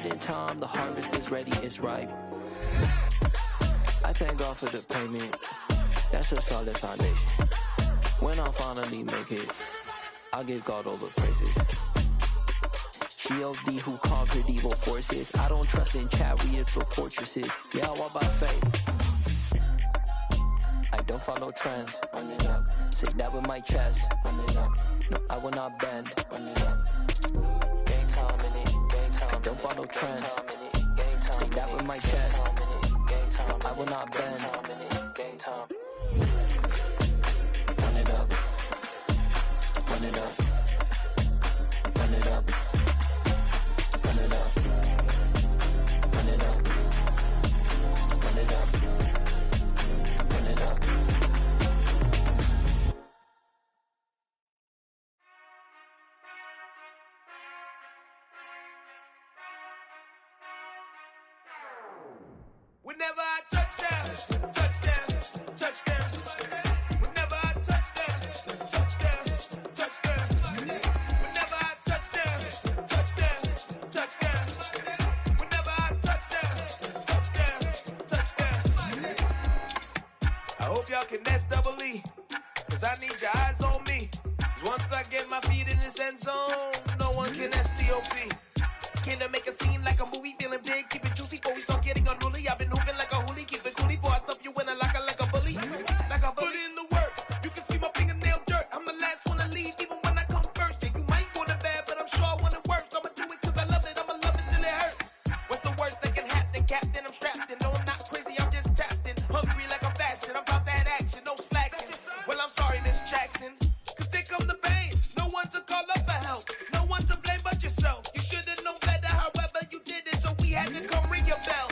in time, the harvest is ready, it's ripe. I thank God for the payment, that's a solid foundation. When I finally make it, I'll give God all the praises. G.O.D. who conquered evil forces. I don't trust in chariots or fortresses. Yeah, I walk by faith. I don't follow trends. Run it up. Say that with my chest. Run it up. No, I will not bend. Run it up. Game time in it. Game time. I don't follow trends. Say that with my chest. No, I will not bend. Game time. Run it up. Run it up. Run it up. Run it up. Run it up. Run it up. Run it up. Whenever I touchdown, touchdown, touchdown. Whenever I touchdown, touchdown, touchdown. Whenever I touchdown, touchdown, touchdown. Whenever I touchdown, touchdown, touchdown. I hope y'all can S-double-E, cause I need your eyes on me. 'Cause once I get my feet in this end zone, no one can S-T-O-P. Can I make a scene like a movie, feeling big, keep it juicy before we start getting unruly. I've been hooping like a hoolie, keep it coolie before I stuff you in a locker like a bully. Like a bully. Put in the work, you can see my fingernail dirt. I'm the last one to leave, even when I come first. Yeah, you might want it bad, but I'm sure I want it worse. I'ma do it cause I love it, I'ma love it till it hurts. What's the worst that can happen, Captain? I'm strapped in, no I'm not crazy, I'm just tapped in. Hungry like I'm fasting, I'm about that action, no slacking. Well, I'm sorry, Miss Jackson, cause here come the pain. No one to call up for help, no one to blame but yourself. You should've known better, however you did it, so we had to come ring your bell.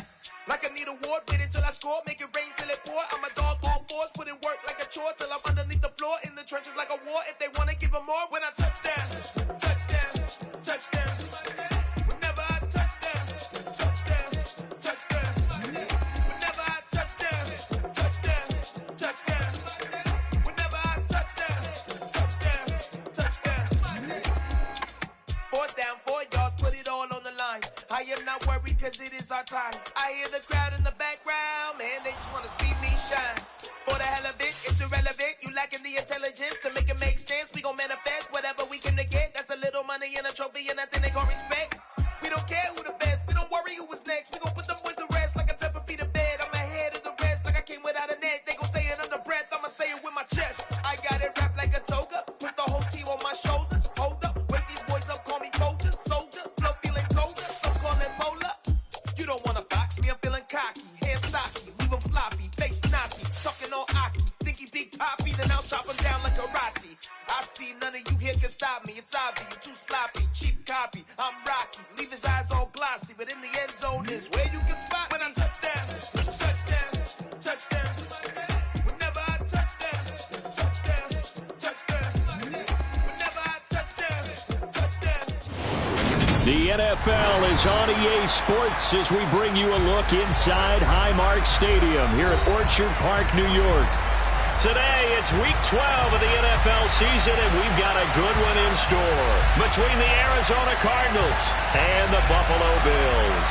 Like I need a award, wait until I score, make it rain till it pour. I'm a dog on fours, put in work like a chore till I'm underneath the floor, in the trenches like a war. If they wanna give them more, when I touchdown, touchdown, touchdown. Whenever I touchdown, touchdown, touchdown. Whenever I touchdown, touchdown, touchdown. Whenever I touchdown, touchdown, touchdown. 4th down, 4 yards, put it all on the line. I am not worried cause it is our time. I hear the crowd in the background, man, they just wanna see me shine. For the hell of it, it's irrelevant. You lacking the intelligence to make it make sense. We gon' manifest whatever we came to get. That's a little money and a trophy and nothing they gon' respect. We don't care who the best, we don't worry who was next. We gon' put them boys to rest like a temper feet of bed. I'm ahead of the rest like I came without a net. They gon' say it under breath, I'ma say it with my chest. I got it wrapped like a toga, put the whole team on my shoulders. Hold up, wake these boys up, call me soldier, soldier. Flow feeling colder, some call it polar. You don't wanna box me, I'm feeling cocky. Hair stocky, leave him floppy, face Nazi. Talking all Aki, think he big poppy, then I'll chop him down like karate. I see none of you here can stop me. It's obvious, you too sloppy, cheap copy. I'm Rocky, leave his eyes all glossy, but in the end zone is where you can spot when I touchdown, touchdown, touchdown. Whenever I touchdown, touchdown, touchdown. Whenever I touchdown, touchdown. The NFL is on EA Sports as we bring you a look inside Highmark Stadium here at Orchard Park, New York. Today, it's Week 12 of the NFL season, and we've got a good one in store between the Arizona Cardinals and the Buffalo Bills.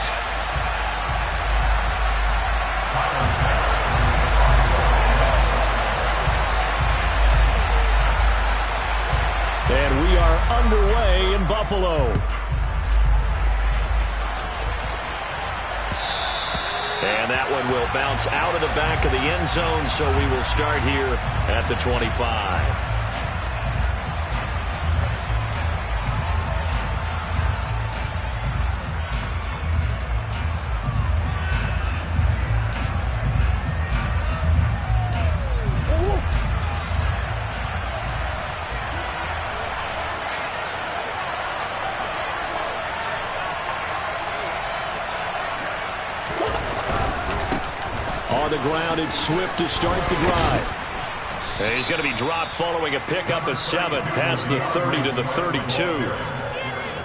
And we are underway in Buffalo. And that one will bounce out of the back of the end zone, so we will start here at the 25. On the ground, it's Swift to start the drive. And he's going to be dropped following a pickup of 7 past the 30 to the 32.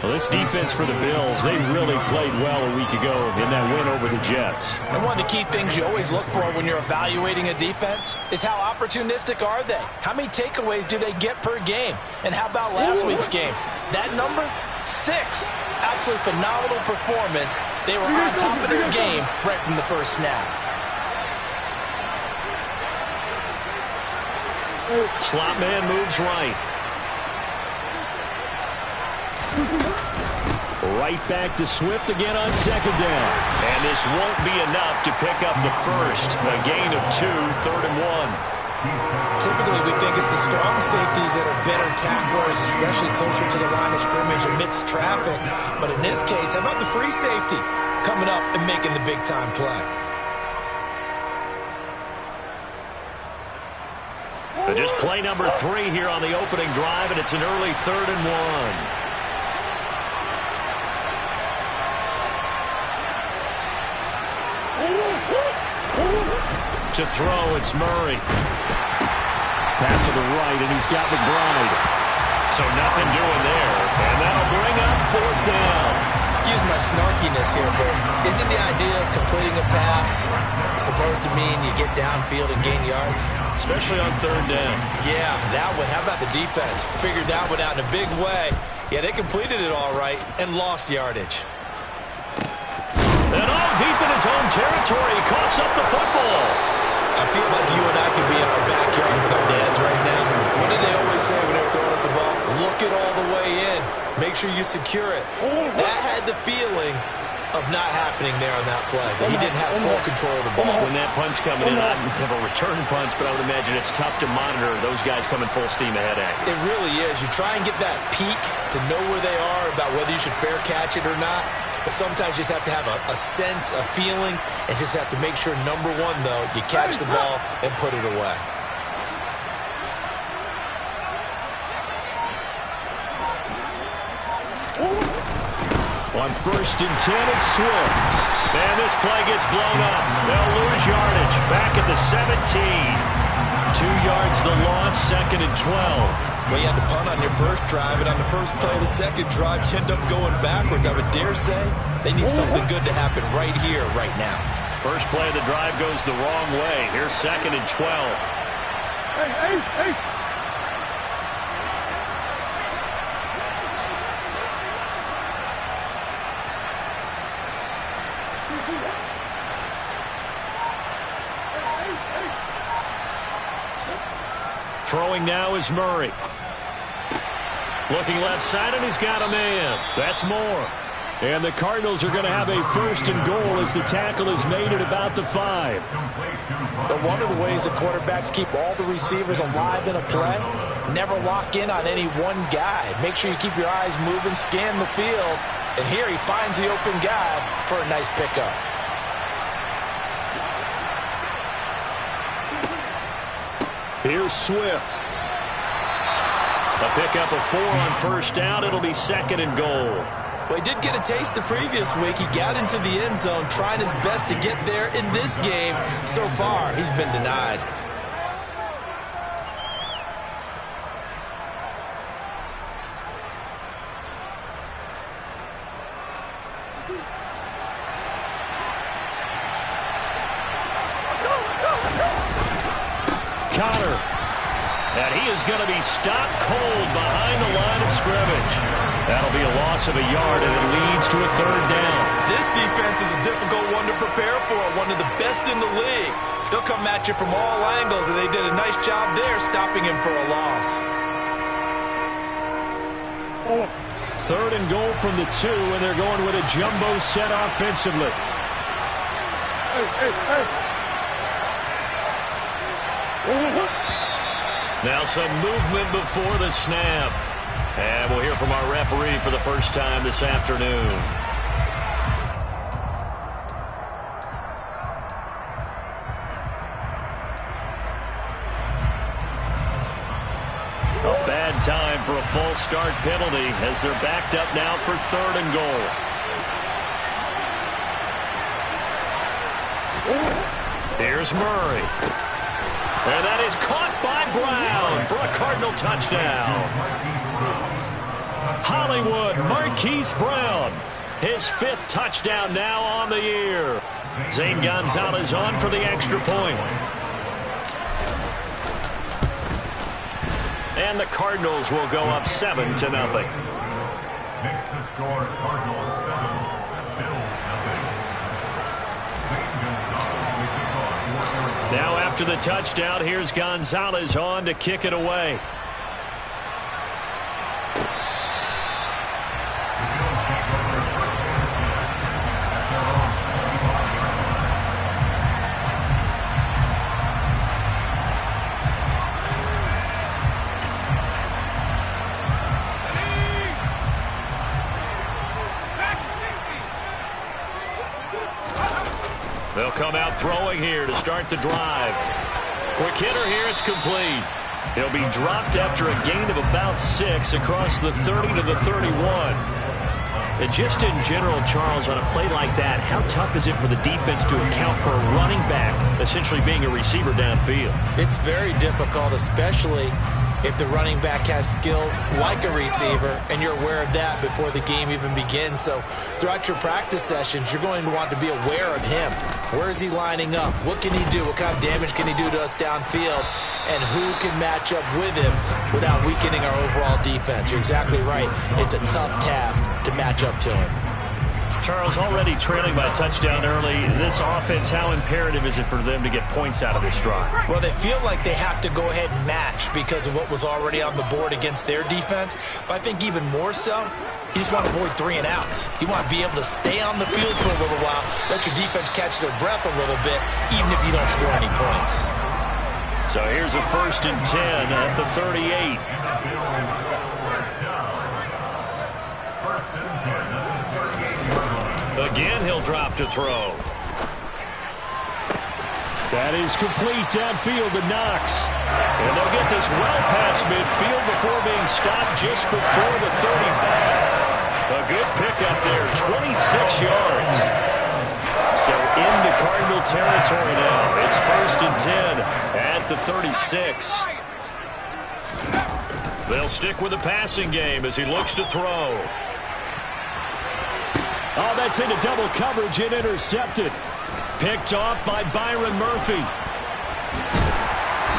Well, this defense for the Bills, they really played well a week ago in that win over the Jets. And one of the key things you always look for when you're evaluating a defense is how opportunistic are they? How many takeaways do they get per game? And how about last week's game? That number, 6. absolutely phenomenal performance. They were on top of their game right from the first snap. Slot man moves right. Right back to Swift again on second down. And this won't be enough to pick up the first. A gain of 2, 3rd and 1. Typically, we think it's the strong safeties that are better tacklers, especially closer to the line of scrimmage amidst traffic. But in this case, how about the free safety coming up and making the big-time play? Just play number 3 here on the opening drive, and it's an early 3rd and 1. To throw, it's Murray. Pass to the right, and he's got McBride. So nothing doing there, and that'll bring up 4th down. Excuse my snarkiness here, but isn't the idea of completing a pass supposed to mean you get downfield and gain yards? Especially on 3rd down. Yeah, that one. How about the defense? Figured that one out in a big way. Yeah, they completed it all right and lost yardage. And all deep in his own territory, he coughs up the football. I feel like you and I could be in our backyard with our dads right now. What did they always say when they were throwing us the ball? Look it all the way in. Make sure you secure it. That had the feeling of not happening there on that play. He didn't have full control of the ball. When that punch coming in, I don't have a return punch, but I would imagine it's tough to monitor those guys coming full steam ahead at you. It really is. You try and get that peek to know where they are about whether you should fair catch it or not. But sometimes you just have to have a sense, a feeling, and just have to make sure, number one, though, you catch the ball and put it away. On 1st and 10, it's Swift. And this play gets blown up. They'll lose yardage. Back at the 17. 2 yards the loss, 2nd and 12. Well, you had to punt on your first drive, and on the first play of the second drive, you end up going backwards. I would dare say they need something good to happen right here, right now. First play of the drive goes the wrong way. Here's 2nd and 12. Hey. Throwing now is Murray. Looking left side, and he's got a man. That's more. And the Cardinals are going to have a 1st and goal as the tackle is made at about the 5. But one of the ways that quarterbacks keep all the receivers alive in a play, never lock in on any one guy. Make sure you keep your eyes moving, scan the field. And here he finds the open guy for a nice pickup. Here's Swift. A pickup of 4 on 1st down. It'll be 2nd and goal. Well, he did get a taste the previous week. He got into the end zone, trying his best to get there in this game. So far, he's been denied. Connor. And he is going to be stopped cold behind the line of scrimmage. That'll be a loss of a yard, and it leads to a 3rd down. This defense is a difficult one to prepare for, one of the best in the league. They'll come at you from all angles, and they did a nice job there stopping him for a loss. 3rd and goal from the 2, and they're going with a jumbo set offensively. Now some movement before the snap. And we'll hear from our referee for the first time this afternoon. A bad time for a false start penalty as they're backed up now for 3rd and goal. Here's Murray. And that is caught by Brown for a Cardinal touchdown. Hollywood Marquise Brown, his 5th touchdown now on the year. Zane Gonzalez on for the extra point. And the Cardinals will go up 7-0. Makes the score Cardinals 7, Bills nothing. Now after the touchdown, here's Gonzalez on to kick it away. They'll come out throwing here to start the drive. Quick hitter here, it's complete. He'll be dropped after a gain of about 6 across the 30 to the 31. And just in general, Charles, on a play like that, how tough is it for the defense to account for a running back essentially being a receiver downfield? It's very difficult, especially if the running back has skills like a receiver, and you're aware of that before the game even begins. So throughout your practice sessions, you're going to want to be aware of him. Where is he lining up? What can he do? What kind of damage can he do to us downfield? And who can match up with him without weakening our overall defense? You're exactly right. It's a tough task to match up to him. Charles, already trailing by a touchdown early. This offense, how imperative is it for them to get points out of this drive? Well, they feel like they have to go ahead and match because of what was already on the board against their defense. But I think even more so, you just want to avoid 3 and outs. You want to be able to stay on the field for a little while, let your defense catch their breath a little bit, even if you don't score any points. So here's a 1st and 10 at the 38. Again, he'll drop to throw. That is complete downfield to Knox. And they'll get this well past midfield before being stopped just before the 35. A good pickup there, 26 yards. So into Cardinal territory now. It's 1st and 10 at the 36. They'll stick with the passing game as he looks to throw. Oh, that's into double coverage and intercepted. Picked off by Byron Murphy.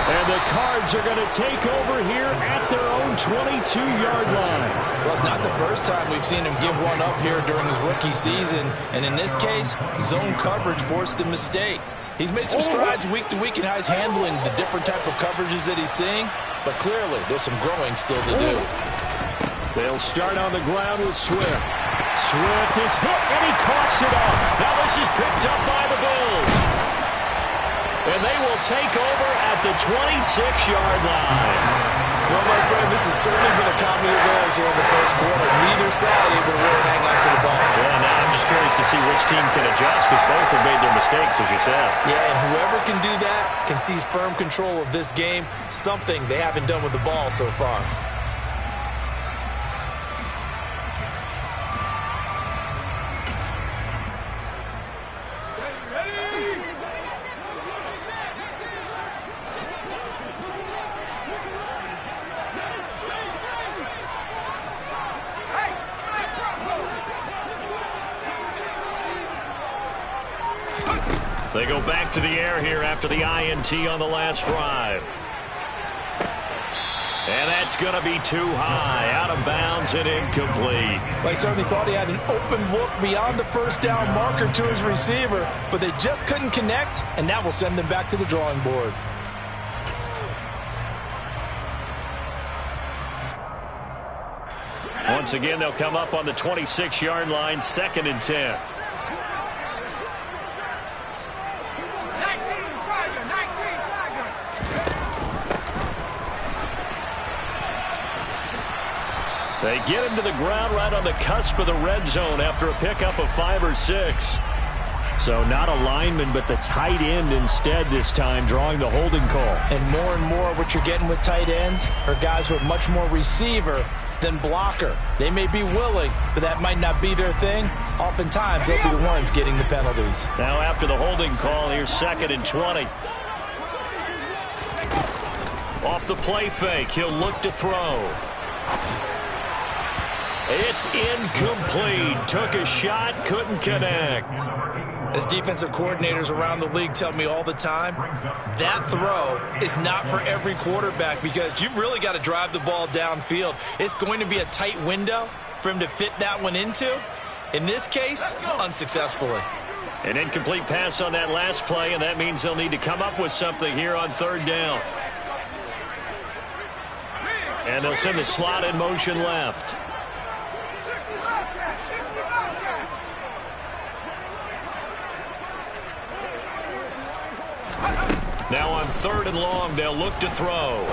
And the Cards are going to take over here at their own 22-yard line. Well, it's not the first time we've seen him give one up here during his rookie season. And in this case, zone coverage forced the mistake. He's made some strides week to week in how he's handling the different type of coverages that he's seeing. But clearly, there's some growing still to do. They'll start on the ground with Swift. Swift is hit, and he coughs it up. Now this is picked up by the Bills. And they will take over at the 26-yard line. Well, my friend, this has certainly been a comedy of errors here in the first quarter. Neither side able to really hang on to the ball. Yeah, now I'm just curious to see which team can adjust because both have made their mistakes, as you said. Yeah, and whoever can do that can seize firm control of this game, something they haven't done with the ball so far. They go back to the air here after the INT on the last drive. And that's going to be too high, out of bounds and incomplete. Well, he certainly thought he had an open look beyond the first down marker to his receiver, but they just couldn't connect, and that will send them back to the drawing board. Once again, they'll come up on the 26-yard line, 2nd and 10. They get him to the ground right on the cusp of the red zone after a pickup of 5 or 6. So not a lineman, but the tight end instead this time, drawing the holding call. And more what you're getting with tight ends are guys who are much more receiver than blocker. They may be willing, but that might not be their thing. Oftentimes, they'll be the ones getting the penalties. Now after the holding call, here's 2nd and 20. Off the play fake, he'll look to throw. It's incomplete. Took a shot, couldn't connect. As defensive coordinators around the league tell me all the time, that throw is not for every quarterback because you've really got to drive the ball downfield. It's going to be a tight window, for him to fit that one into. In this case, unsuccessfully. An incomplete pass on that last play, and that means they'll need to come up with something here on third down. And they'll send the slot in motion left. Now on third and long, they'll look to throw.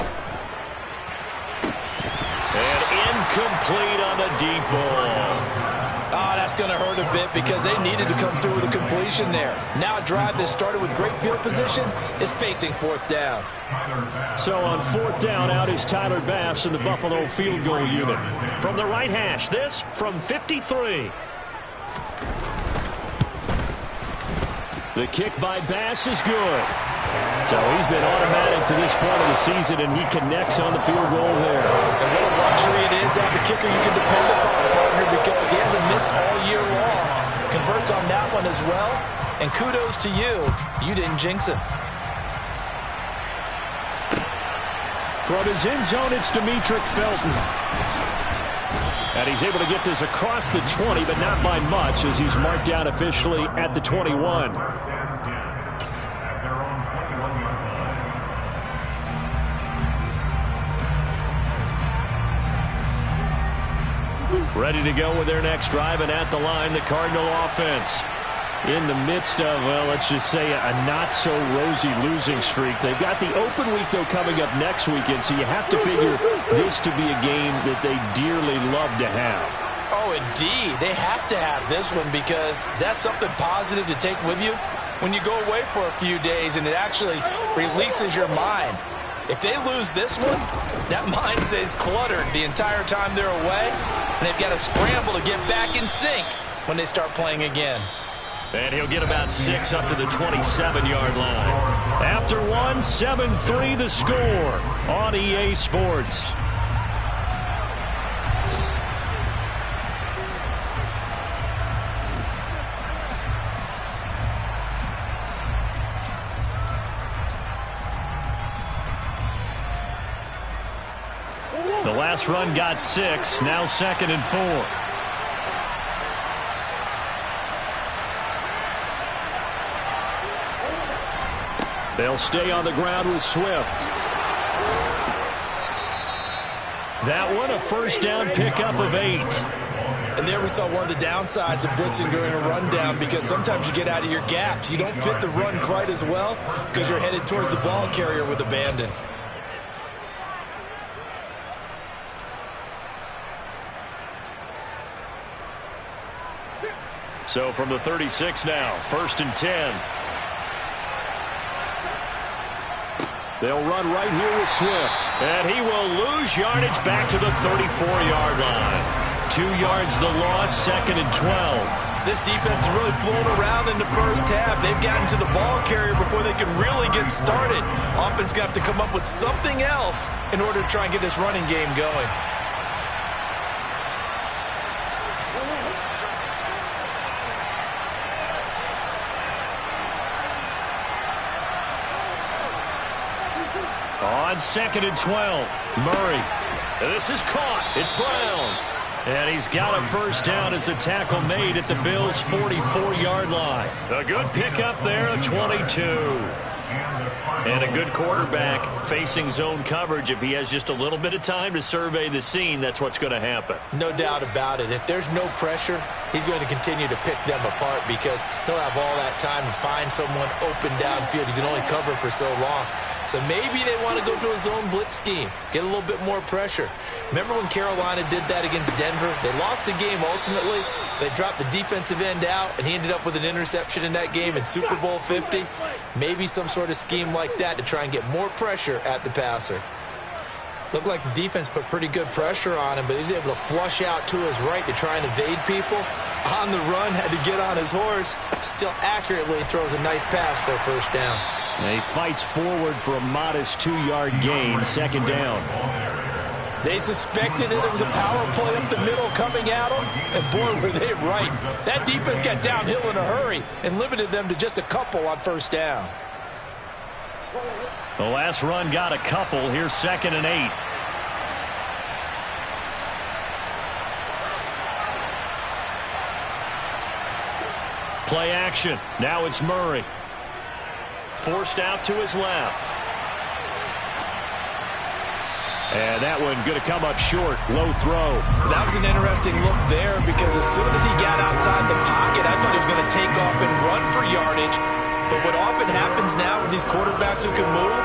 And incomplete on the deep ball. Oh, that's going to hurt a bit because they needed to come through with a completion there. Now a drive that started with great field position is facing fourth down. So on fourth down, out is Tyler Bass in the Buffalo field goal unit. From the right hash, this from 53. The kick by Bass is good. So he's been automatic to this point of the season, and he connects on the field goal there. And what a luxury it is to have a kicker you can depend upon, partner, because he hasn't missed all year long. Converts on that one as well, and kudos to you. You didn't jinx him. From his end zone, it's Demetric Felton. And he's able to get this across the 20, but not by much, as he's marked down officially at the 21. Ready to go with their next drive, and at the line, the Cardinal offense. In the midst of, well, let's just say a not-so-rosy losing streak. They've got the open week, though, coming up next weekend, so you have to figure this to be a game that they dearly love to have. Oh, indeed. They have to have this one because that's something positive to take with you when you go away for a few days, and it actually releases your mind. If they lose this one, that mind stays cluttered the entire time they're away, and they've got to scramble to get back in sync when they start playing again. And he'll get about 6 up to the 27-yard line. After one, 7-3 the score on EA Sports. The last run got 6, now 2nd and 4. They'll stay on the ground with Swift. That one, a first down pickup of 8. And there we saw one of the downsides of blitzing during a rundown, because sometimes you get out of your gaps. You don't fit the run quite as well because you're headed towards the ball carrier with abandon. So from the 36 now, 1st and 10. They'll run right here with Swift. And he will lose yardage back to the 34-yard line. 2 yards the loss, 2nd and 12. This defense is really flown around in the first half. They've gotten to the ball carrier before they can really get started. Offense going to have to come up with something else in order to try and get this running game going. On 2nd and 12, Murray. This is caught. It's Brown. And he's got a first down as the tackle made at the Bills' 44-yard line. A good pickup there, a 22. And a good quarterback facing zone coverage. If he has just a little bit of time to survey the scene, that's what's going to happen. No doubt about it. If there's no pressure, he's going to continue to pick them apart because he'll have all that time to find someone open downfield. You can only cover for so long. So maybe they want to go to a zone blitz scheme, get a little bit more pressure. Remember when Carolina did that against Denver? They lost the game ultimately. They dropped the defensive end out, and he ended up with an interception in that game in Super Bowl 50. Maybe some sort of scheme like that to try and get more pressure at the passer. Looked like the defense put pretty good pressure on him, but he's able to flush out to his right to try and evade people. On the run, had to get on his horse. Still accurately throws a nice pass for a first down. He fights forward for a modest 2-yard gain, 2nd down. They suspected it was a power play up the middle coming at them, and boy, were they right. That defense got downhill in a hurry and limited them to just a couple on first down. The last run got a couple. Here's 2nd and 8. Play action. Now it's Murray. Forced out to his left. And that one going to come up short. Low throw. That was an interesting look there because as soon as he got outside the pocket, I thought he was going to take off and run for yardage. But what often happens now with these quarterbacks who can move,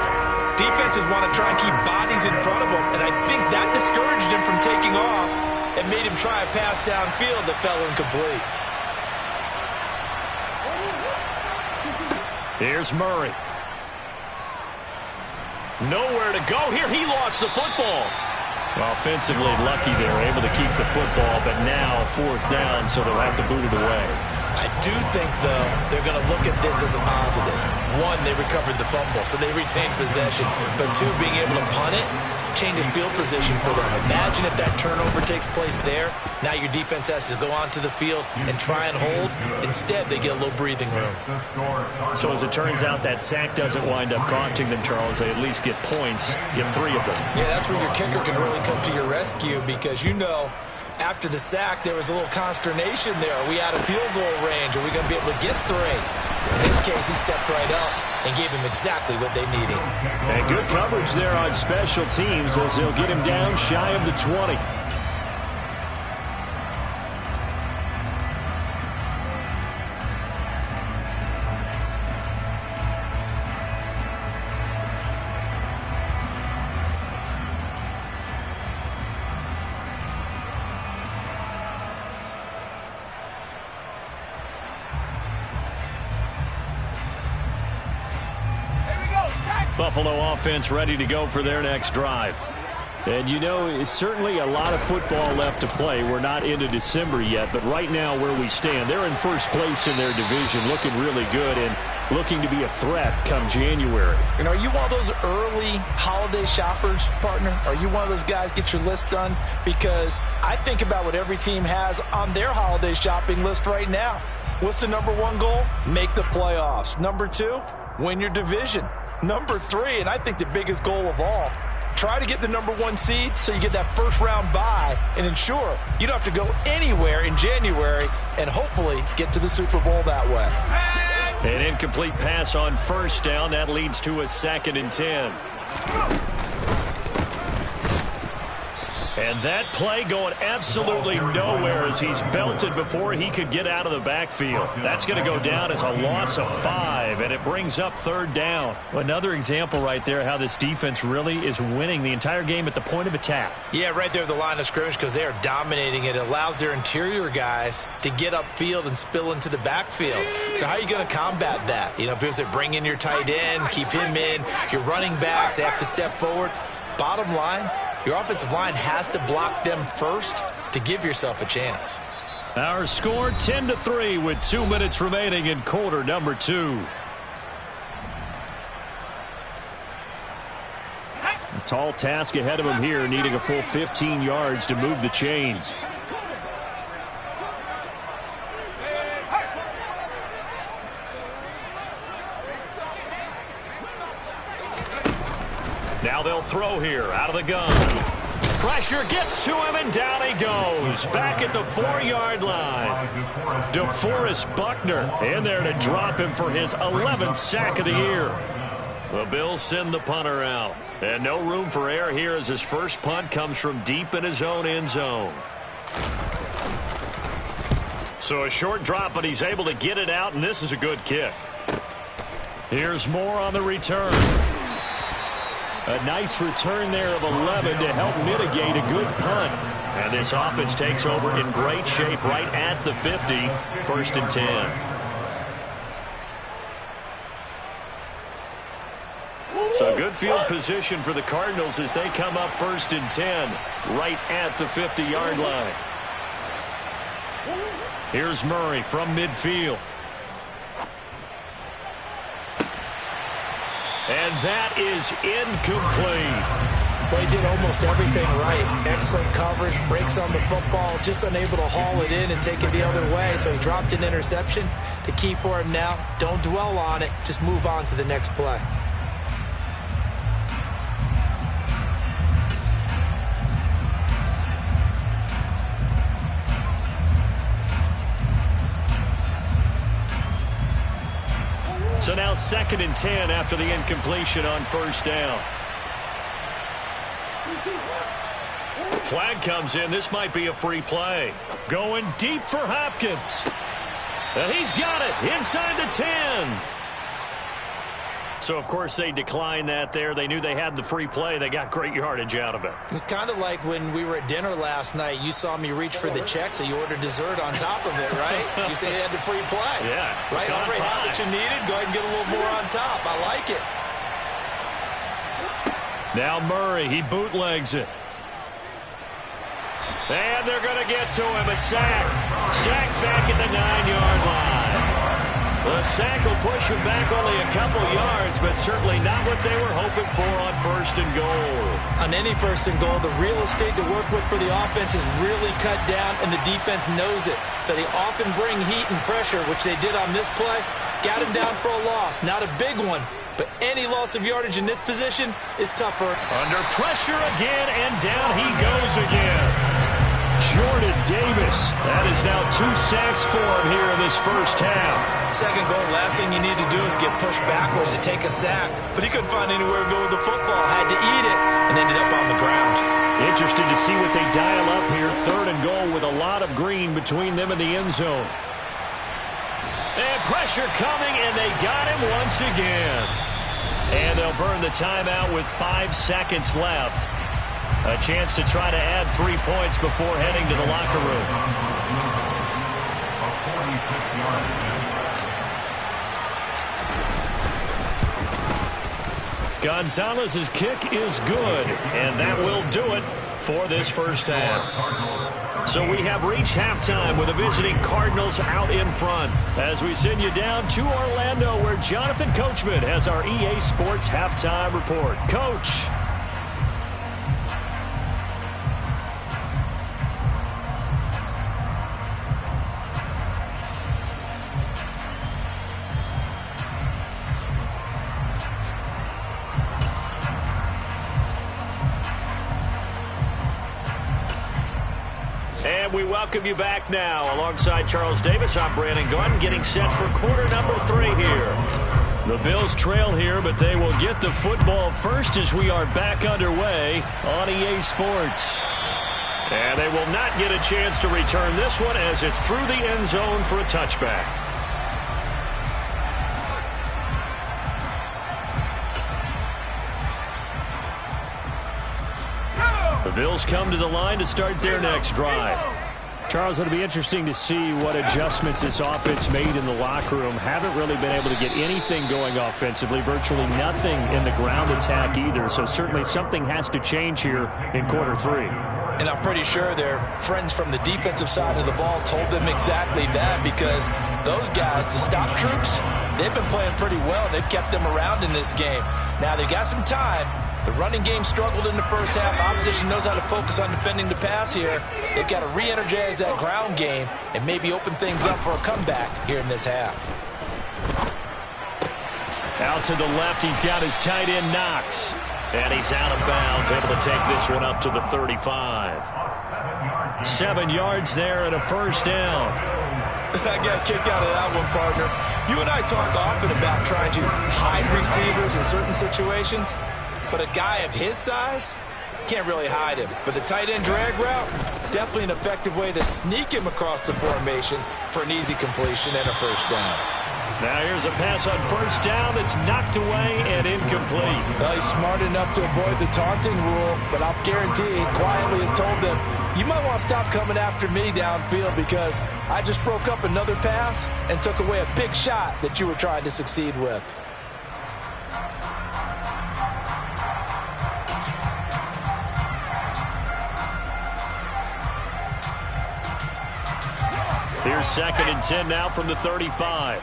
defenses want to try and keep bodies in front of them. And I think that discouraged him from taking off and made him try a pass downfield that fell incomplete. Here's Murray. Nowhere to go here. He lost the football. Offensively lucky they were able to keep the football, but now 4th down, so they'll have to boot it away. I do think, though, they're going to look at this as a positive. One, they recovered the fumble, so they retained possession. But two, being able to punt it changes field position for them. Imagine if that turnover takes place there. Now your defense has to go onto the field and try and hold. Instead, they get a little breathing room. So as it turns out, that sack doesn't wind up costing them, Charles. They at least get points, get 3 of them. Yeah, that's where your kicker can really come to your rescue because, you know, after the sack, there was a little consternation there. Are we out of field goal range? Are we going to be able to get 3? In this case, he stepped right up and gave them exactly what they needed. And good coverage there on special teams as they'll get him down shy of the 20. Buffalo offense ready to go for their next drive. And, you know, it's certainly a lot of football left to play. We're not into December yet, but right now where we stand, they're in first place in their division, looking really good and looking to be a threat come January. And are you one of those early holiday shoppers, partner? Are you one of those guys get your list done? Because I think about what every team has on their holiday shopping list right now. What's the number 1 goal? Make the playoffs. Number 2, win your division. Number 3, and I think the biggest goal of all, try to get the number 1 seed so you get that first round bye and ensure you don't have to go anywhere in January and hopefully get to the Super Bowl that way. An incomplete pass on first down. That leads to a 2nd and 10. And that play going absolutely nowhere as he's belted before he could get out of the backfield. That's going to go down as a loss of 5, and it brings up 3rd down. Another example right there how this defense really is winning the entire game at the point of attack. Yeah, right there at the line of scrimmage because they are dominating it. It allows their interior guys to get upfield and spill into the backfield. So how are you going to combat that? You know, because they bring in your tight end, keep him in. Your running backs, they have to step forward. Bottom line, your offensive line has to block them first to give yourself a chance. Our score 10-3 with 2 minutes remaining in quarter number 2. A tall task ahead of him here, needing a full 15 yards to move the chains. Now they'll throw here out of the gun. Pressure gets to him, and down he goes. Back at the 4-yard line. DeForest Buckner in there to drop him for his 11th sack of the year. The Bills send the punter out. And no room for error here as his first punt comes from deep in his own end zone. So a short drop, but he's able to get it out, and this is a good kick. Here's more on the return. A nice return there of 11 to help mitigate a good punt. And this offense takes over in great shape right at the 50. 1st and 10. So good field position for the Cardinals as they come up 1st and 10 right at the 50-yard line. Here's Murray from midfield. And that is incomplete. Well, he did almost everything right. Excellent coverage, breaks on the football, just unable to haul it in and take it the other way. So he dropped an interception. The key for him now, don't dwell on it. Just move on to the next play. So now 2nd and 10 after the incompletion on first down. Flag comes in. This might be a free play. Going deep for Hopkins. And he's got it inside the 10. So, of course, they declined that there. They knew they had the free play. They got great yardage out of it. It's kind of like when we were at dinner last night. You saw me reach for the check, so you ordered dessert on top of it, right? You say you had the free play. Yeah. Right? Already had what you needed. Go ahead and get a little more on top. I like it. Now Murray, he bootlegs it. And they're going to get to him. A sack. Sack back at the 9-yard line. The sack will push him back only a couple yards, but certainly not what they were hoping for on 1st and goal. On any 1st and goal, the real estate to work with for the offense is really cut down, and the defense knows it. So they often bring heat and pressure, which they did on this play. Got him down for a loss. Not a big one, but any loss of yardage in this position is tougher. Under pressure again, and down he goes again. Jordan Davis. That is now 2 sacks for him here in this first half. 2nd goal, last thing you need to do is get pushed backwards to take a sack. But he couldn't find anywhere to go with the football. Had to eat it and ended up on the ground. Interested to see what they dial up here. 3rd and goal with a lot of green between them and the end zone. And pressure coming, and they got him once again. And they'll burn the timeout with 5 seconds left. A chance to try to add 3 points before heading to the locker room. Gonzalez's kick is good, and that will do it for this first half. So we have reached halftime with the visiting Cardinals out in front as we send you down to Orlando where Jonathan Coachman has our EA Sports halftime report. Coach. And we welcome you back now. Alongside Charles Davis, I'm Brandon Gunn, getting set for quarter number 3 here. The Bills trail here, but they will get the football first as we are back underway on EA Sports. And they will not get a chance to return this one as it's through the end zone for a touchback. The Bills come to the line to start their next drive. Charles, it'll be interesting to see what adjustments this offense made in the locker room. Haven't really been able to get anything going offensively, virtually nothing in the ground attack either. So certainly something has to change here in quarter 3. And I'm pretty sure their friends from the defensive side of the ball told them exactly that, because those guys, the stop troops, they've been playing pretty well. They've kept them around in this game. Now they've got some time. The running game struggled in the first half. Opposition knows how to focus on defending the pass here. They've got to re-energize that ground game and maybe open things up for a comeback here in this half. Out to the left, he's got his tight end Knox. And he's out of bounds, able to take this one up to the 35. 7 yards there and a first down. I got kicked out of that one, partner. You and I talk often about trying to hide receivers in certain situations. But a guy of his size, can't really hide him. But the tight end drag route, definitely an effective way to sneak him across the formation for an easy completion and a first down. Now here's a pass on first down that's knocked away and incomplete. Well, he's smart enough to avoid the taunting rule, but I'll guarantee he quietly has told them, you might want to stop coming after me downfield because I just broke up another pass and took away a big shot that you were trying to succeed with. Here's 2nd and 10 now from the 35.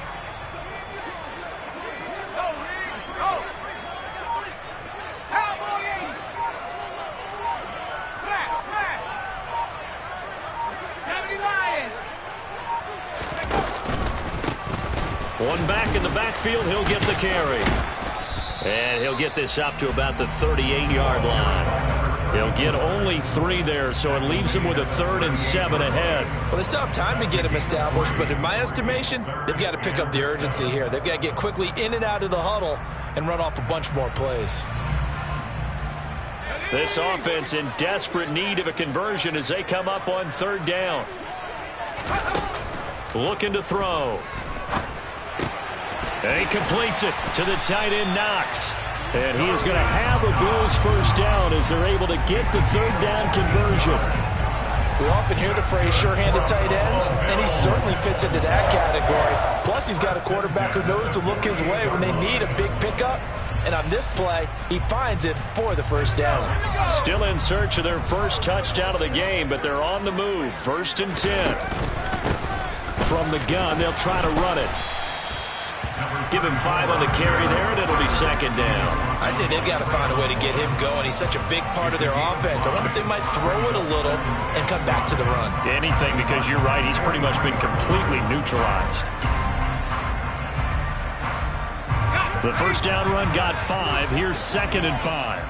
One back in the backfield, he'll get the carry. And he'll get this up to about the 38-yard line. He'll get only 3 there, so it leaves him with a 3rd and 7 ahead. Well, they still have time to get him established, but in my estimation, they've got to pick up the urgency here. They've got to get quickly in and out of the huddle and run off a bunch more plays. This offense in desperate need of a conversion as they come up on 3rd down. Looking to throw. And he completes it to the tight end, Knox. And he is going to have a Bills first down as they're able to get the 3rd down conversion. We often hear the phrase sure-handed tight ends, and he certainly fits into that category. Plus, he's got a quarterback who knows to look his way when they need a big pickup. And on this play, he finds it for the first down. Still in search of their first touchdown of the game, but they're on the move. 1st and 10. From the gun, they'll try to run it. Give him 5 on the carry there, and it'll be 2nd down. I'd say they've got to find a way to get him going. He's such a big part of their offense. I wonder if they might throw it a little and come back to the run. Anything, because you're right, he's pretty much been completely neutralized. The first down run got 5. Here's 2nd and 5.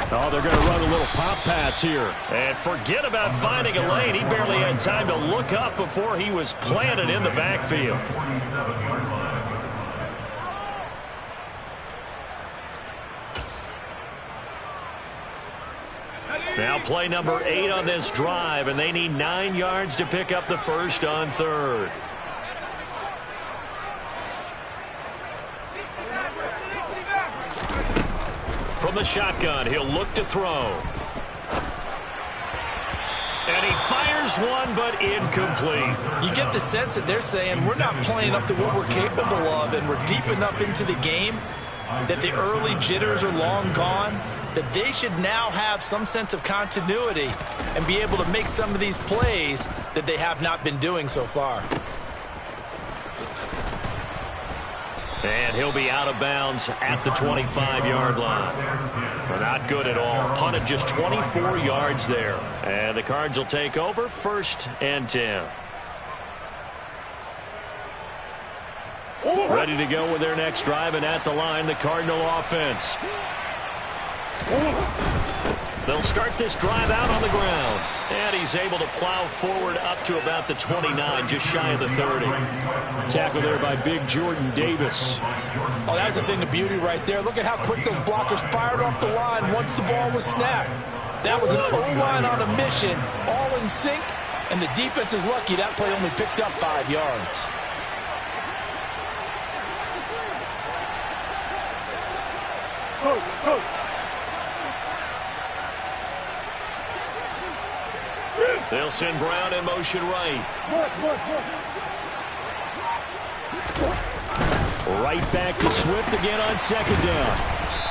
Oh, they're going to run a little pop pass here. And forget about finding a lane. He barely had time to look up before he was planted in the backfield. Now play number 8 on this drive, and they need 9 yards to pick up the first on 3rd. From the shotgun, he'll look to throw. And he fires one, but incomplete. You get the sense that they're saying we're not playing up to what we're capable of, and we're deep enough into the game that the early jitters are long gone, that they should now have some sense of continuity and be able to make some of these plays that they have not been doing so far. And he'll be out of bounds at the 25-yard line. Well, not good at all. Punted just 24 yards there. And the Cards will take over 1st and 10. Ready to go with their next drive, and at the line, the Cardinal offense. They'll start this drive out on the ground. And he's able to plow forward up to about the 29, just shy of the 30. Tackle there by big Jordan Davis. Oh, that's a thing of beauty right there. Look at how quick those blockers fired off the line once the ball was snapped. That was an O-line on a mission, all in sync, and the defense is lucky that play only picked up 5 yards. They'll send Brown in motion right. Right back to Swift again on 2nd down.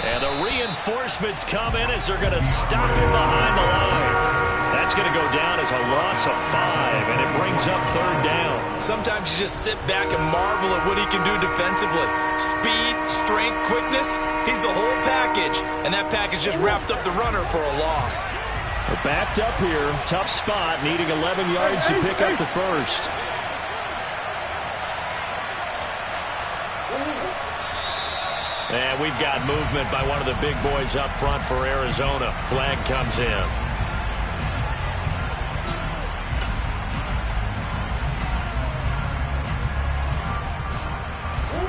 And the reinforcements come in as they're going to stop him behind the line. That's going to go down as a loss of 5, and it brings up 3rd down. Sometimes you just sit back and marvel at what he can do defensively. Speed, strength, quickness, he's the whole package, and that package just wrapped up the runner for a loss. They're backed up here. Tough spot, needing 11 yards to pick up the first. And we've got movement by one of the big boys up front for Arizona. Flag comes in.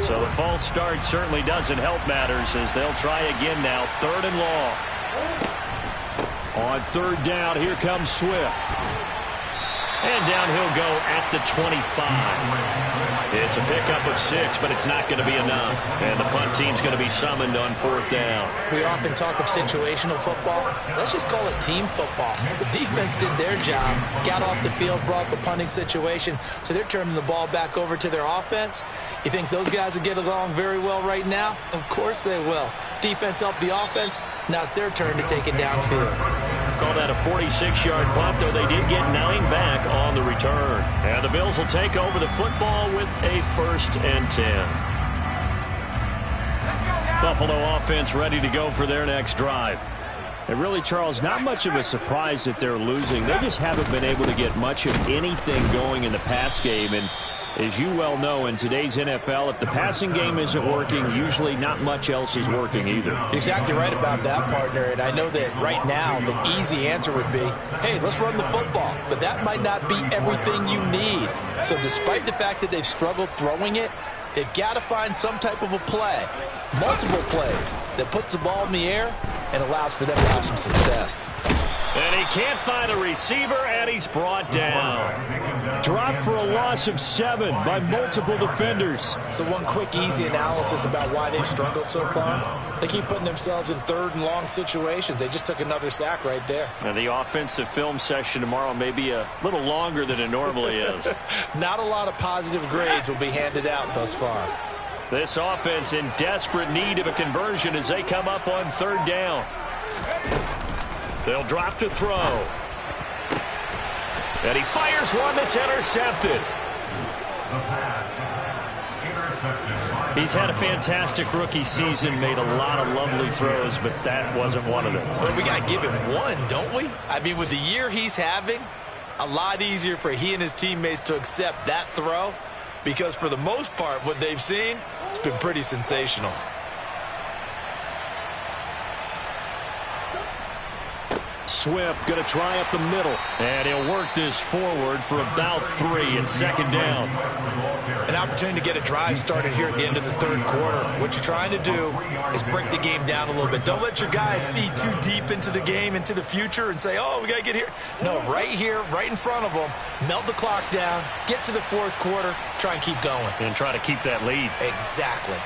So the false start certainly doesn't help matters as they'll try again now. 3rd and long. On 3rd down, here comes Swift. And down he'll go at the 25. It's a pickup of 6, but it's not going to be enough. And the punt team's going to be summoned on 4th down. We often talk of situational football. Let's just call it team football. The defense did their job, got off the field, brought the punting situation, so they're turning the ball back over to their offense. You think those guys will get along very well right now? Of course they will. Defense helped the offense. Now it's their turn to take it downfield. Call that a 46-yard punt, though they did get 9 back on the return. And the Bills will take over the football with a 1st and 10. Buffalo offense ready to go for their next drive. And really, Charles, not much of a surprise that they're losing. They just haven't been able to get much of anything going in the pass game. And As you well know, in today's NFL, if the passing game isn't working, usually not much else is working either. You're exactly right about that, partner. And I know that right now the easy answer would be, hey, let's run the football. But that might not be everything you need. So despite the fact that they've struggled throwing it, they've got to find some type of a play, multiple plays, that puts the ball in the air and allows for them to have some success. And he can't find a receiver, and he's brought down. Dropped for a loss of 7 by multiple defenders. So one quick, easy analysis about why they've struggled so far. They keep putting themselves in third and long situations. They just took another sack right there. And the offensive film session tomorrow may be a little longer than it normally is. Not a lot of positive grades will be handed out thus far. This offense in desperate need of a conversion as they come up on 3rd down. They'll drop to throw. And he fires one that's intercepted. He's had a fantastic rookie season, made a lot of lovely throws, but that wasn't one of them. Well, we got to give him one, don't we? I mean, with the year he's having, a lot easier for he and his teammates to accept that throw, because for the most part, what they've seen, it's been pretty sensational. Swift going to try up the middle, and he'll work this forward for about 3 and 2nd down. An opportunity to get a drive started here at the end of the 3rd quarter. What you're trying to do is break the game down a little bit. Don't let your guys see too deep into the game, into the future, and say, oh, we got to get here. No, right here, right in front of them, melt the clock down, get to the 4th quarter, try and keep going. And try to keep that lead. Exactly.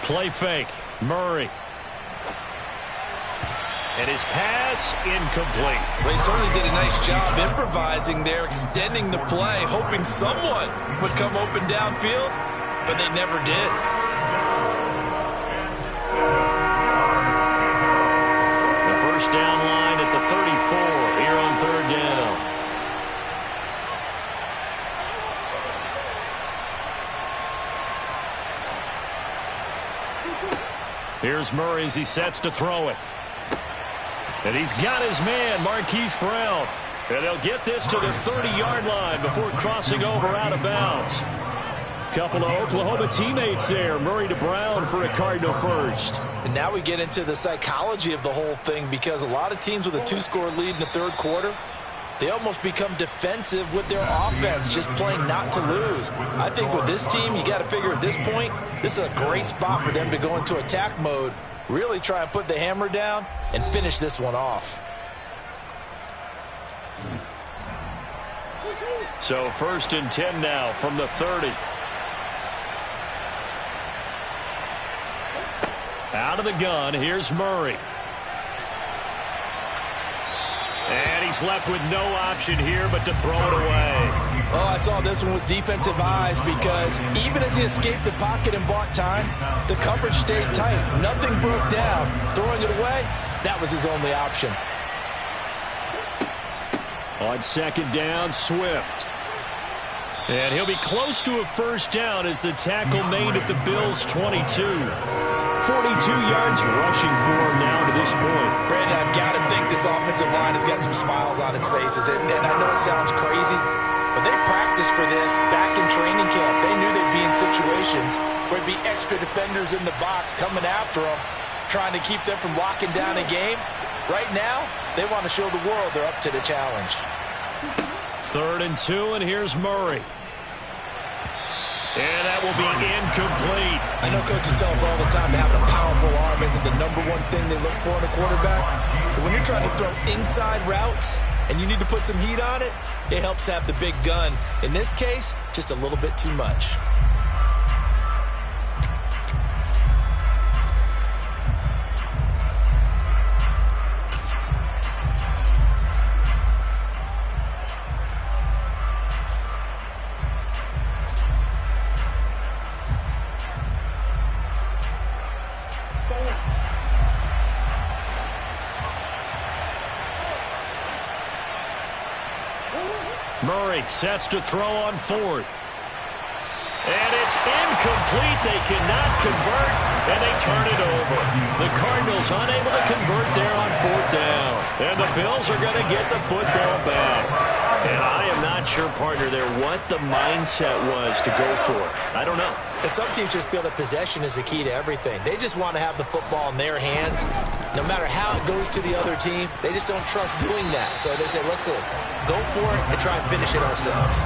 Play fake. Murray. And his pass incomplete. They certainly did a nice job improvising there, extending the play, hoping someone would come open downfield, but they never did. The first down line at the 34 here on 3rd down. Here's Murray as he sets to throw it. And he's got his man, Marquise Brown. And they'll get this to the 30-yard line before crossing over out of bounds. Couple of Oklahoma teammates there. Murray to Brown for a Cardinal first. And now we get into the psychology of the whole thing, because a lot of teams with a 2-score lead in the 3rd quarter, they almost become defensive with their offense, just playing not to lose. I think with this team, you got to figure at this point, this is a great spot for them to go into attack mode, really try and put the hammer down and finish this one off. So 1st and 10 now from the 30. Out of the gun, here's Murray. And he's left with no option here but to throw it away. Oh, I saw this one with defensive eyes, because even as he escaped the pocket and bought time, the coverage stayed tight. Nothing broke down. Throwing it away, that was his only option. On 2nd down, Swift. And he'll be close to a first down as the tackle made at the Bills' 22. 42 yards rushing for him now to this point. Brandon, I've got to think this offensive line has got some smiles on its faces. And I know it sounds crazy, but they practiced for this back in training camp. They knew they'd be in situations where there'd be extra defenders in the box coming after them, trying to keep them from locking down a game. Right now, they want to show the world they're up to the challenge. 3rd and 2, and here's Murray. And that will be incomplete. I know coaches tell us all the time that having a powerful arm isn't the #1 thing they look for in a quarterback. But when you're trying to throw inside routes and you need to put some heat on it, it helps have the big gun. In this case, just a little bit too much. Murray sets to throw on 4th. And it's incomplete. They cannot convert, and they turn it over. The Cardinals unable to convert there on 4th down. And the Bills are going to get the football back. And I am not sure, partner, there what the mindset was to go for it. I don't know. And some teams just feel that possession is the key to everything. They just want to have the football in their hands. No matter how it goes to the other team, they just don't trust doing that. So they say, listen, go for it and try and finish it ourselves.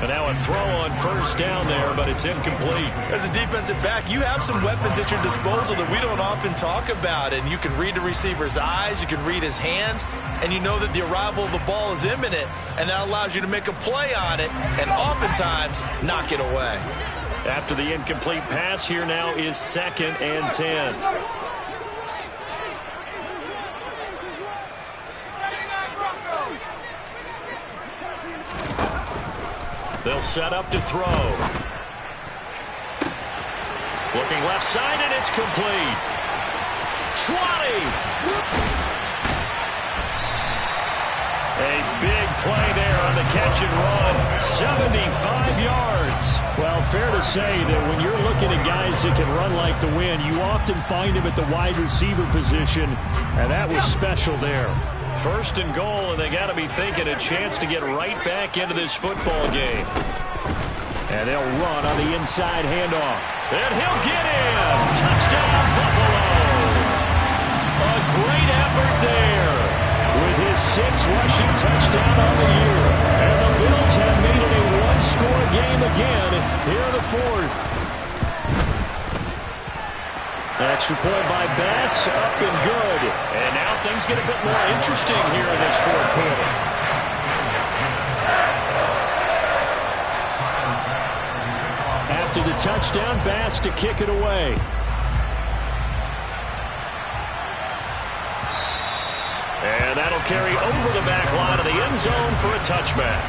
And now a throw on first down there, but it's incomplete. As a defensive back, you have some weapons at your disposal that we don't often talk about. And you can read the receiver's eyes, you can read his hands, and you know that the arrival of the ball is imminent, and that allows you to make a play on it and oftentimes knock it away. After the incomplete pass, here now is 2nd and 10. They'll set up to throw. Looking left side, and it's complete. 20. A big play there on the catch and run. 75 yards. Well, fair to say that when you're looking at guys that can run like the wind, you often find them at the wide receiver position, and that was special there. 1st and goal, and they got to be thinking a chance to get right back into this football game. And they'll run on the inside handoff. And he'll get in. Touchdown, Buffalo. A great effort there with his 6th rushing touchdown on the year. And the Bills have made it a one-score game again here in the 4th. Extra point by Bass, up and good. And now things get a bit more interesting here in this 4th quarter. After the touchdown, Bass to kick it away. And that'll carry over the back line of the end zone for a touchback.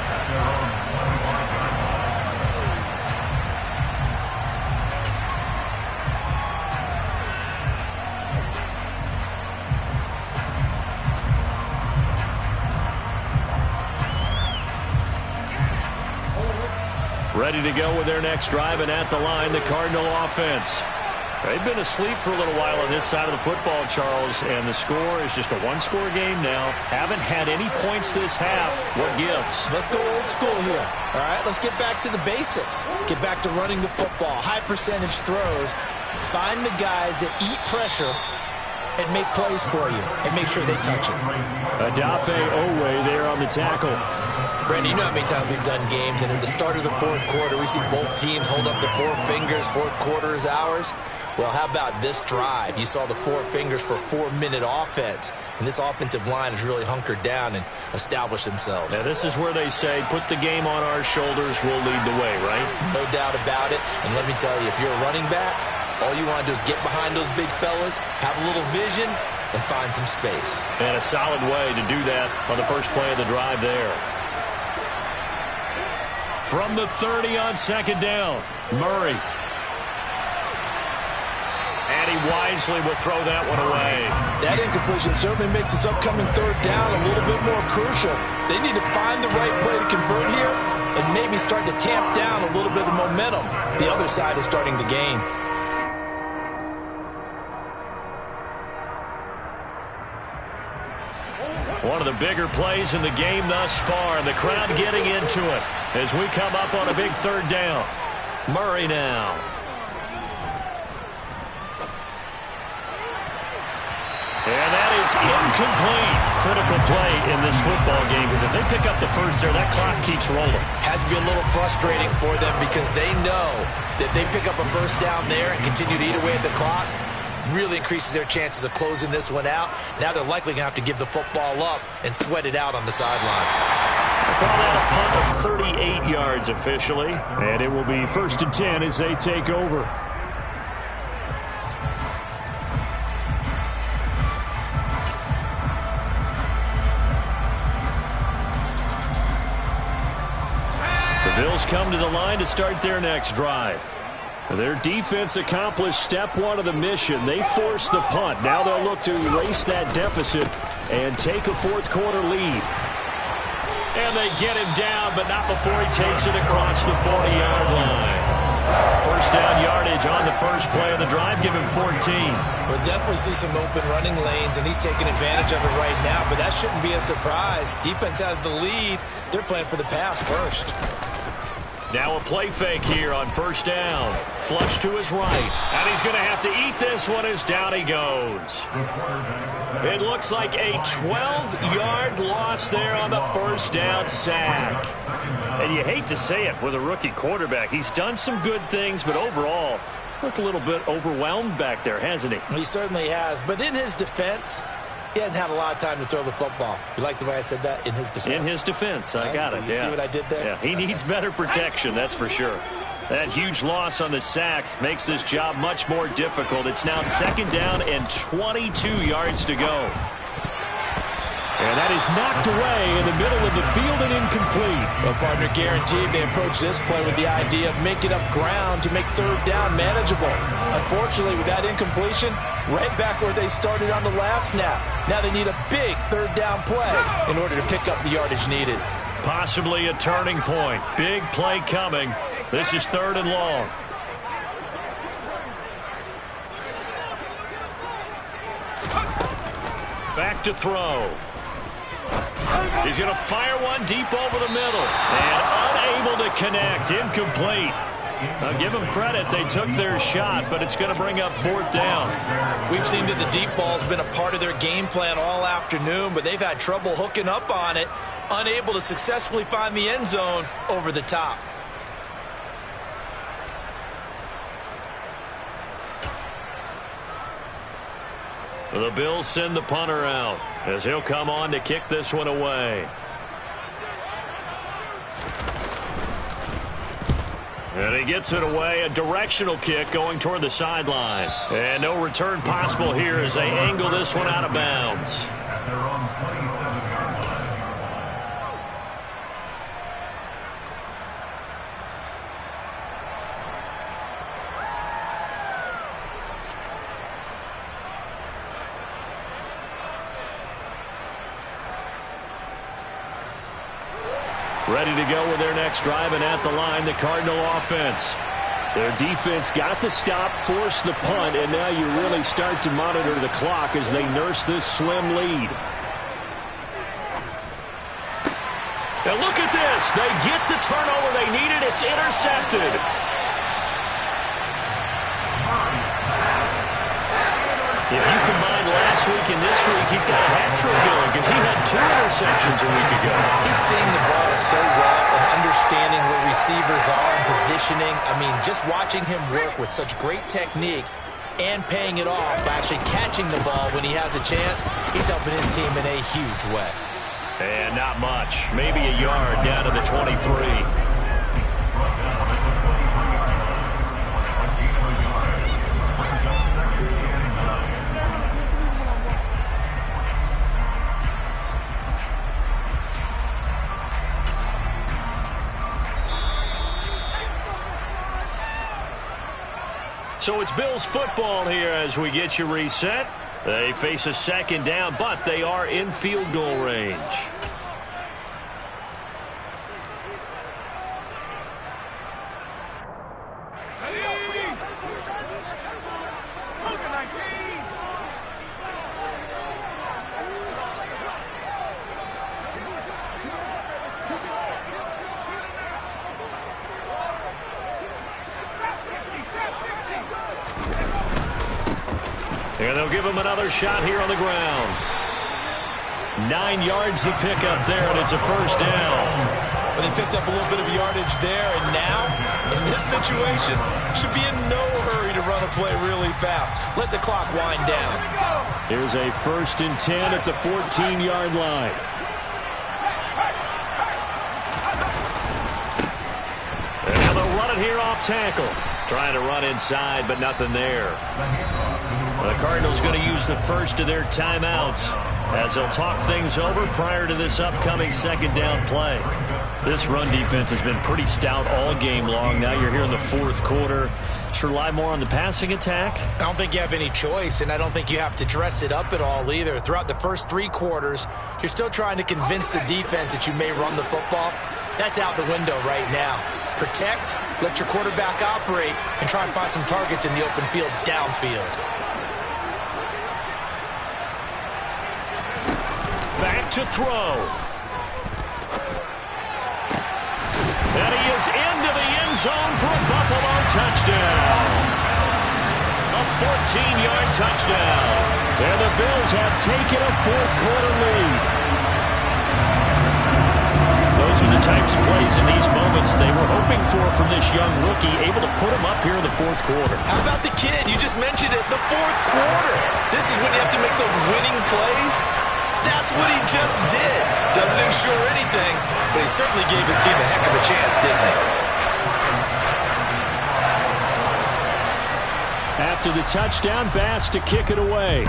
Ready to go with their next drive, and at the line, the Cardinal offense. They've been asleep for a little while on this side of the football, Charles, and the score is just a one-score game now. Haven't had any points this half. What gives? Let's go old school here. All right, let's get back to the basics. Get back to running the football, high percentage throws. Find the guys that eat pressure and make plays for you and make sure they touch it. Adafe Owe there on the tackle. Brandon, you know how many times we've done games, and at the start of the 4th quarter, we see both teams hold up the 4 fingers, 4th quarter is ours. Well, how about this drive? You saw the 4 fingers for a 4-minute offense, and this offensive line has really hunkered down and established themselves. Now, this is where they say, put the game on our shoulders, we'll lead the way, right? No doubt about it, and let me tell you, if you're a running back, all you want to do is get behind those big fellas, have a little vision, and find some space. And a solid way to do that on the first play of the drive there. From the 30 on 2nd down, Murray. And he wisely will throw that one away. That incompletion certainly makes this upcoming 3rd down a little bit more crucial. They need to find the right play to convert here and maybe start to tamp down a little bit of momentum the other side is starting to gain. One of the bigger plays in the game thus far, and the crowd getting into it as we come up on a big 3rd down. Murray now. And that is incomplete. Critical play in this football game, because if they pick up the first there, that clock keeps rolling. Has to be a little frustrating for them because they know that if they pick up a first down there and continue to eat away at the clock, really increases their chances of closing this one out. Now they're likely going to have to give the football up and sweat it out on the sideline. Call that a punt of 38 yards officially, and it will be 1st and 10 as they take over. The Bills come to the line to start their next drive. Their defense accomplished step 1 of the mission. They forced the punt. Now they'll look to erase that deficit and take a 4th quarter lead. And they get him down, but not before he takes it across the 40-yard line. First down yardage on the first play of the drive. Give him 14. We'll definitely see some open running lanes, and he's taking advantage of it right now, but that shouldn't be a surprise. Defense has the lead. They're playing for the pass first. Now a play fake here on first down. Flush to his right. And he's going to have to eat this one as down he goes. It looks like a 12-yard loss there on the first down sack. And you hate to say it with a rookie quarterback. He's done some good things, but overall, looked a little bit overwhelmed back there, hasn't he? He certainly has, but in his defense, he hasn't had a lot of time to throw the football. You like the way I said that? In his defense. In his defense. I got it. You see what I did there? Yeah, he needs better protection, that's for sure. That huge loss on the sack makes this job much more difficult. It's now second down and 22 yards to go. And that is knocked away in the middle of the field and incomplete. Well, partner, guaranteed they approach this play with the idea of making up ground to make third down manageable. Unfortunately, with that incompletion, right back where they started on the last snap. Now they need a big third down play in order to pick up the yardage needed. Possibly a turning point. Big play coming. This is third and long. Back to throw. He's going to fire one deep over the middle. And unable to connect. Incomplete. I'll give them credit. They took their shot, but it's going to bring up fourth down. We've seen that the deep ball's been a part of their game plan all afternoon, but they've had trouble hooking up on it. Unable to successfully find the end zone over the top. The Bills send the punter out as he'll come on to kick this one away. And he gets it away, a directional kick going toward the sideline. And no return possible here as they angle this one out of bounds. At their own 27-yard line. Ready to go with their next drive, and at the line, the Cardinal offense. Their defense got the stop, forced the punt, and now you really start to monitor the clock as they nurse this slim lead. Now look at this. They get the turnover they needed. It's intercepted. If you combine last week and this week, he's got a hat trick going because he had 2 interceptions a week ago. He's seeing the ball so well and understanding where receivers are and positioning. I mean, just watching him work with such great technique and paying it off by actually catching the ball when he has a chance, he's helping his team in a huge way. And not much. Maybe a yard down to the 23. So it's Bills football here as we get you reset. They face a second down, but they are in field goal range. And they'll give him another shot here on the ground. 9 yards the pickup there, and it's a first down. Well, they picked up a little bit of yardage there, and now, in this situation, should be in no hurry to run a play really fast. Let the clock wind down. Here's a 1st and 10 at the 14-yard line. And now they'll run it here off tackle. Trying to run inside, but nothing there. The Cardinals going to use the first of their timeouts as they'll talk things over prior to this upcoming second down play. This run defense has been pretty stout all game long. Now you're here in the 4th quarter. Should rely more on the passing attack? I don't think you have any choice, and I don't think you have to dress it up at all either. Throughout the first 3 quarters, you're still trying to convince the defense that you may run the football. That's out the window right now. protect, let your quarterback operate, and try and find some targets in the open field downfield. Back to throw. And he is into the end zone for a Buffalo touchdown. A 14-yard touchdown. And the Bills have taken a fourth-quarter lead. Those are the types of plays in these moments they were hoping for from this young rookie, able to put him up here in the fourth quarter. How about the kid? You just mentioned it, the fourth quarter. This is when you have to make those winning plays. That's what he just did. Doesn't ensure anything, but he certainly gave his team a heck of a chance, didn't he? After the touchdown, Bass to kick it away.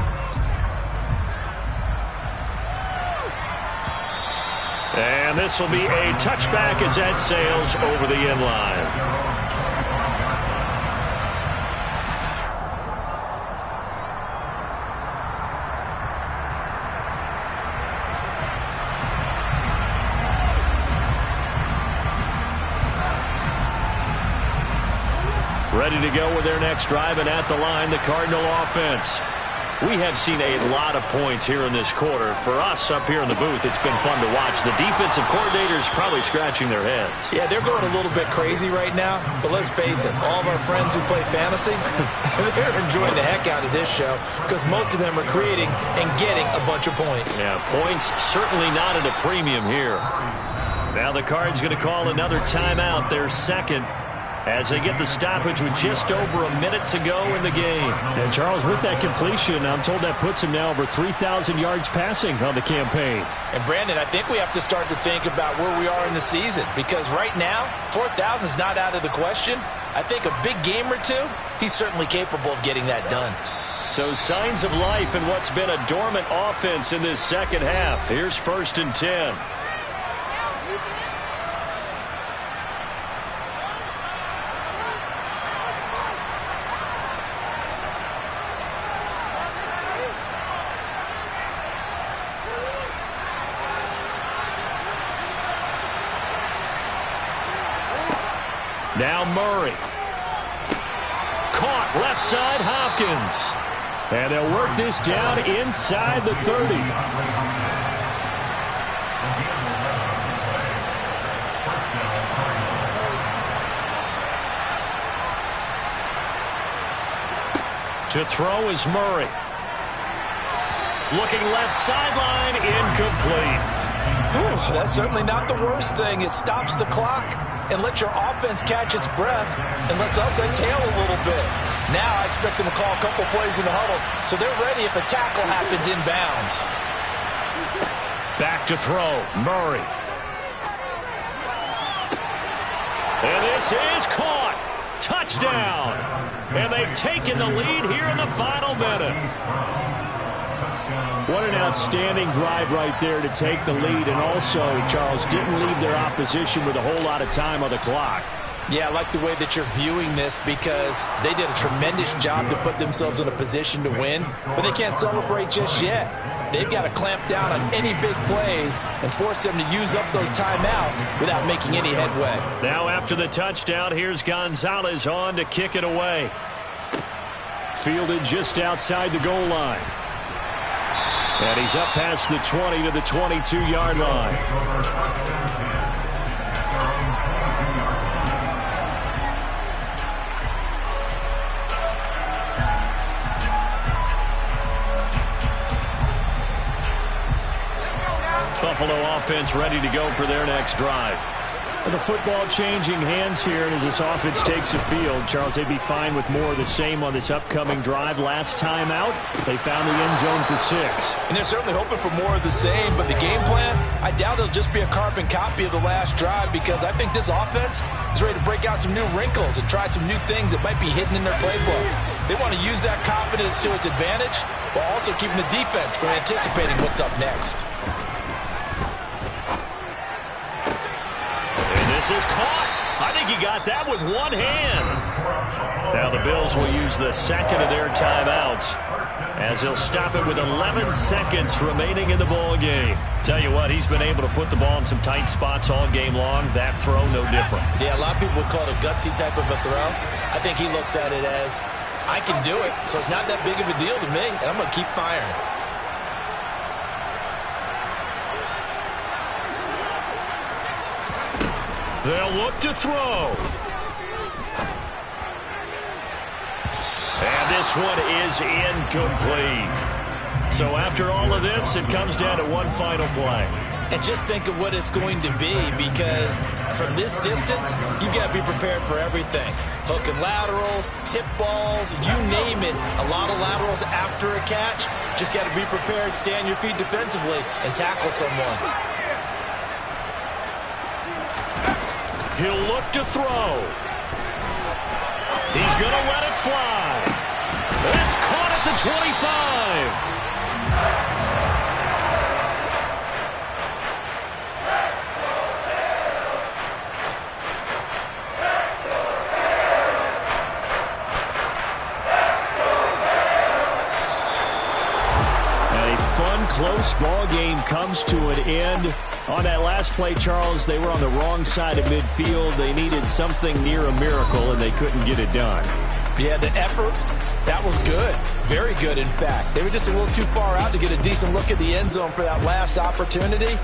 And this will be a touchback as that sails over the end line. Ready to go with their next drive, and at the line, the Cardinal offense. We have seen a lot of points here in this quarter. For us up here in the booth, it's been fun to watch. The defensive coordinators probably scratching their heads. Yeah, they're going a little bit crazy right now, but let's face it, all of our friends who play fantasy, they're enjoying the heck out of this show because most of them are creating and getting a bunch of points. Yeah, points certainly not at a premium here. Now the Cards going to call another timeout, their second, as they get the stoppage with just over a minute to go in the game. And Charles, with that completion, I'm told that puts him now over 3,000 yards passing on the campaign. And Brandon, I think we have to start to think about where we are in the season, because right now 4,000 is not out of the question. I think a big game or two, he's certainly capable of getting that done. So signs of life in what's been a dormant offense in this second half. Here's 1st and 10. Now Murray. Caught left side, Hopkins. And they'll work this down inside the 30. To throw is Murray. Looking left sideline, incomplete. Whew, that's certainly not the worst thing. It stops the clock and lets your offense catch its breath and lets us exhale a little bit. Now I expect them to call a couple plays in the huddle so they're ready if a tackle happens inbounds. Back to throw, Murray. And this is caught. Touchdown. And they've taken the lead here in the final minute. What an outstanding drive right there to take the lead, and also, Charles, didn't leave their opposition with a whole lot of time on the clock. Yeah, I like the way that you're viewing this because they did a tremendous job to put themselves in a position to win, but they can't celebrate just yet. They've got to clamp down on any big plays and force them to use up those timeouts without making any headway. Now after the touchdown, here's Gonzalez on to kick it away. Fielded just outside the goal line. And he's up past the 20 to the 22-yard line. Buffalo offense ready to go for their next drive. And the football changing hands here, and as this offense takes the field, Charles, they'd be fine with more of the same on this upcoming drive. Last time out, they found the end zone for 6. And they're certainly hoping for more of the same, but the game plan, I doubt it'll just be a carbon copy of the last drive because I think this offense is ready to break out some new wrinkles and try some new things that might be hidden in their playbook. They want to use that confidence to its advantage while also keeping the defense from anticipating what's up next. This is caught. I think he got that with one hand. Now the Bills will use the second of their timeouts as he'll stop it with 11 seconds remaining in the ball game. Tell you what, he's been able to put the ball in some tight spots all game long. That throw, no different. Yeah, a lot of people would call it a gutsy type of a throw. I think he looks at it as, I can do it, so it's not that big of a deal to me, and I'm going to keep firing. They'll look to throw. And this one is incomplete. So after all of this, it comes down to one final play. And just think of what it's going to be, because from this distance, you've got to be prepared for everything. Hook and laterals, tip balls, you name it. A lot of laterals after a catch. Just got to be prepared, stay on your feet defensively, and tackle someone. He'll look to throw. He's going to let it fly. It's caught at the 25. Close ball game comes to an end. On that last play, Charles, they were on the wrong side of midfield. They needed something near a miracle, and they couldn't get it done. Yeah, the effort, that was good. Very good, in fact. They were just a little too far out to get a decent look at the end zone for that last opportunity.